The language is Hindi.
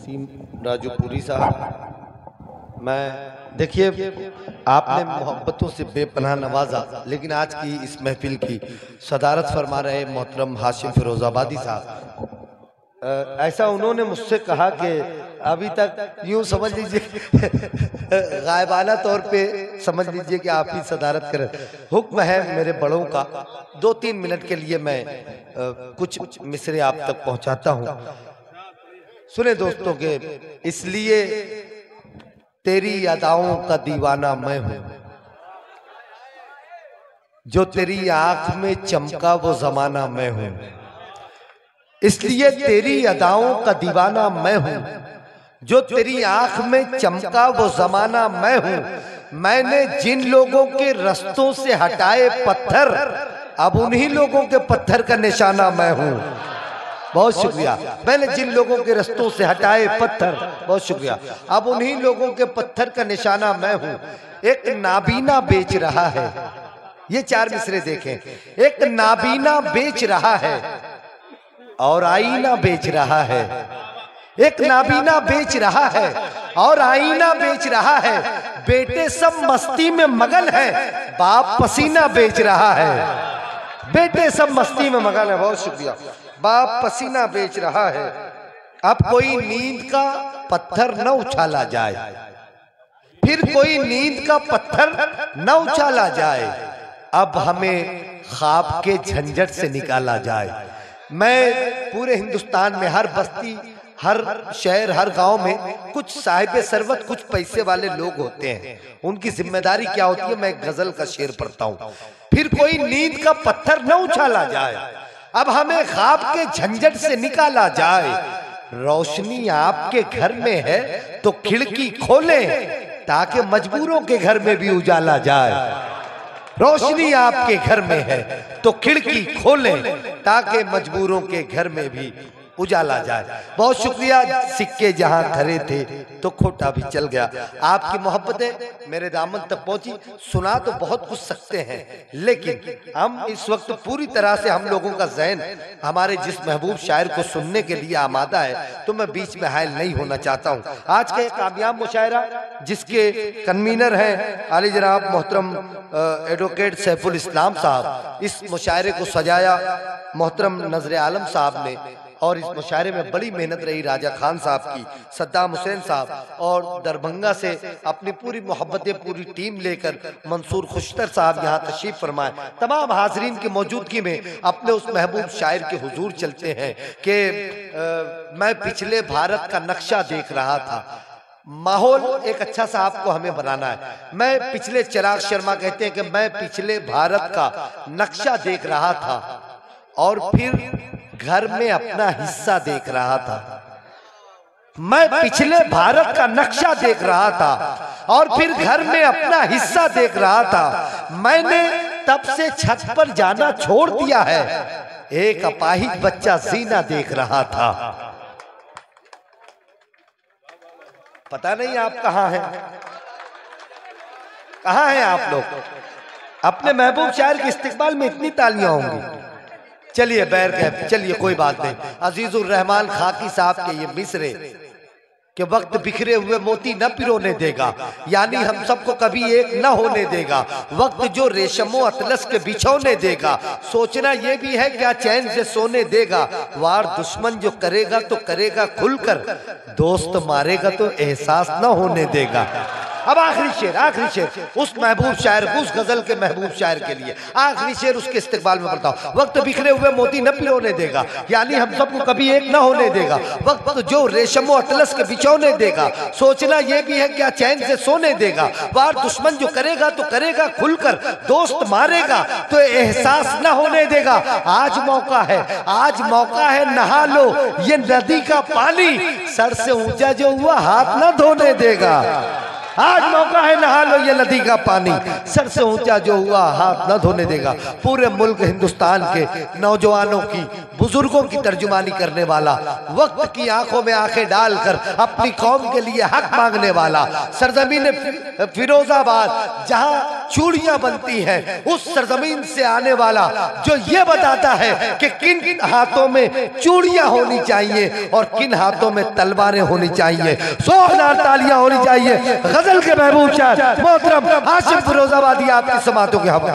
वसीम राजूपुरी साहब, मैं देखिए आपने मोहब्बतों से बेपनाह नवाजा, लेकिन आज की इस महफिल की सदारत फरमा रहे मोहतरम हाशिम फिरोजाबादी साहब, ऐसा उन्होंने मुझसे कहा कि अभी तक यूं समझ लीजिए गायबाना तौर पे समझ लीजिए कि आप ही सदारत करें। हुक्म है मेरे बड़ों का, 2-3 मिनट के लिए मैं कुछ मिसरे आप तक पहुंचाता हूं। सुने दोस्तों के, इसलिए तेरी अदाओं का दीवाना मैं हूं, जो तेरी आंख में चमका वो जमाना मैं हूं। इसलिए तेरी अदाओं का दीवाना मैं हूं, जो तेरी आंख में चमका वो जमाना मैं हूं। मैंने जिन लोगों के रस्तों से हटाए पत्थर, अब उन्हीं लोगों के पत्थर का निशाना मैं हूं। बहुत शुक्रिया। मैंने जिन लोगों के रस्तों से हटाए पत्थर, बहुत शुक्रिया, अब उन्हीं लोगों के पत्थर का निशाना मैं हूं। एक नाबीना बेच रहा है, ये 4 मिसरे देखें। एक नाबीना बेच रहा है और आईना बेच रहा है। एक नाबीना बेच रहा है और आईना बेच रहा है। बेटे सब मस्ती में मगन है, बाप पसीना बेच रहा है। बेटे सब मस्ती में मगन है, बहुत शुक्रिया। बाप पसीना बेच रहा है। अब कोई नींद का पत्थर न उछाला जाए, फिर कोई नींद का पत्थर न उछाला जाए। अब हमें ख्वाब के झंझट से निकाला जाए। मैं पूरे हिंदुस्तान में हर बस्ती, हर शहर, हर गांव में कुछ साहिब सरवत, कुछ पैसे वाले लोग होते हैं। उनकी जिम्मेदारी क्या होती है? मैं गजल का शेर पढ़ता हूं। फिर कोई नींद का पत्थर न उछाला जाए, अब हमें ख्वाब के झंझट से निकाला जाए। रोशनी आपके घर में है तो खिड़की खोलें, ताकि मजबूरों के घर में भी उजाला जाए। रोशनी आपके घर में है तो खिड़की खोलें, ताकि मजबूरों के घर में भी उजाला जाए। बहुत शुक्रिया। सिक्के जहां धरे थे तो खोटा भी चल गया। आपकी मोहब्बतें मेरे दामन तक पहुंची। सुना तो बहुत कुछ सकते हैं, लेकिन हम इस वक्त पूरी तरह से, हम लोगों का ज़हन हमारे जिस महबूब शायर को सुनने के लिए आमादा है, तो मैं बीच में हायल नहीं होना चाहता हूं। आज का एक कामयाब मुशायरा, जिसके कन्वीनर हैं आली जनाब मोहतरम एडवोकेट सैफुल इस्लाम साहब, इस मुशायरे को सजाया मोहतरम नजर आलम साहब ने, और इस मुशायरे में बड़ी मेहनत रही राजा खान साहब की, सद्दाम हुसैन साहब, और दरभंगा से अपनी पूरी मोहब्बतें, पूरी टीम लेकर मंसूर खुशतर साहब यहाँ तशरीफ फरमाए। तमाम हाजरीन की मौजूदगी में अपने उस महबूब शायर के हुजूर चलते हैं कि मैं पिछले भारत का नक्शा देख रहा था। माहौल एक अच्छा सा आपको हमें बनाना है। मैं पिछले, चिराग शर्मा कहते हैं कि मैं पिछले भारत का नक्शा देख रहा था और फिर घर में अपना हिस्सा देख रहा था। मैं पिछले भारत का नक्शा देख रहा था और फिर घर में अपना हिस्सा देख रहा था। मैंने तब से छत पर जाना छोड़ दिया है, एक अपाहिज बच्चा जीना देख रहा था। पता नहीं आप कहां हैं, कहां हैं आप लोग? अपने महबूब शायर के इस्तिकबाल में इतनी तालियां होंगी। चलिए बैर कह, चलिए कोई बात नहीं। अजीजुर रहमान खाकी साहब के ये मिसरे कि वक्त बिखरे हुए मोती न पिरोने देगा, यानी हम सबको कभी एक न होने देगा। वक्त जो रेशमो अतलस के बिछोने देगा, सोचना ये भी है क्या चैन से सोने देगा। वार दुश्मन जो करेगा तो करेगा खुलकर, दोस्त मारेगा तो एहसास न होने देगा। अब आखिरी शेर, आखिरी शेर उस महबूब शायर, उस गजल के महबूब शायर के लिए आखिरी शेर, उसके इस्तिकबाल में पढ़ता हूं। वक्त बिखरे हुए मोती न पिरोने देगा, यानी हम सबको कभी एक न होने देगा। वक्त जो रेशमो अतलस के बिछोने देगा, सोचना ये भी है क्या चैन से सोने देगा। वार दुश्मन जो करेगा तो करेगा खुलकर, दोस्त मारेगा तो एहसास न होने देगा। आज मौका है, आज मौका है, नहा लो ये नदी का पानी, सर से ऊंचा जो हुआ हाथ न धोने देगा। आज मौका है, नहा लो ये नदी का पानी, सर से ऊंचा जो हुआ हाथ न धोने देगा। पूरे मुल्क हिंदुस्तान के नौजवानों की, बुजुर्गों की तर्जुमानी करने वाला, वक्त की आंखों में आंखें डालकर अपनी कौम के लिए हक मांगने वाला, सरजमीन फिरोजाबाद जहां चूड़ियां बनती हैं, उस सरजमीन से आने वाला जो ये बताता है कि किन हाथों में चूड़ियां होनी चाहिए और किन हाथों में तलवारें होनी चाहिए। जोरदार तालियां होनी चाहिए गजल के महबूब शायर मोहतरम हाशिम फिरोजाबादी आपकी समातों के हवाले।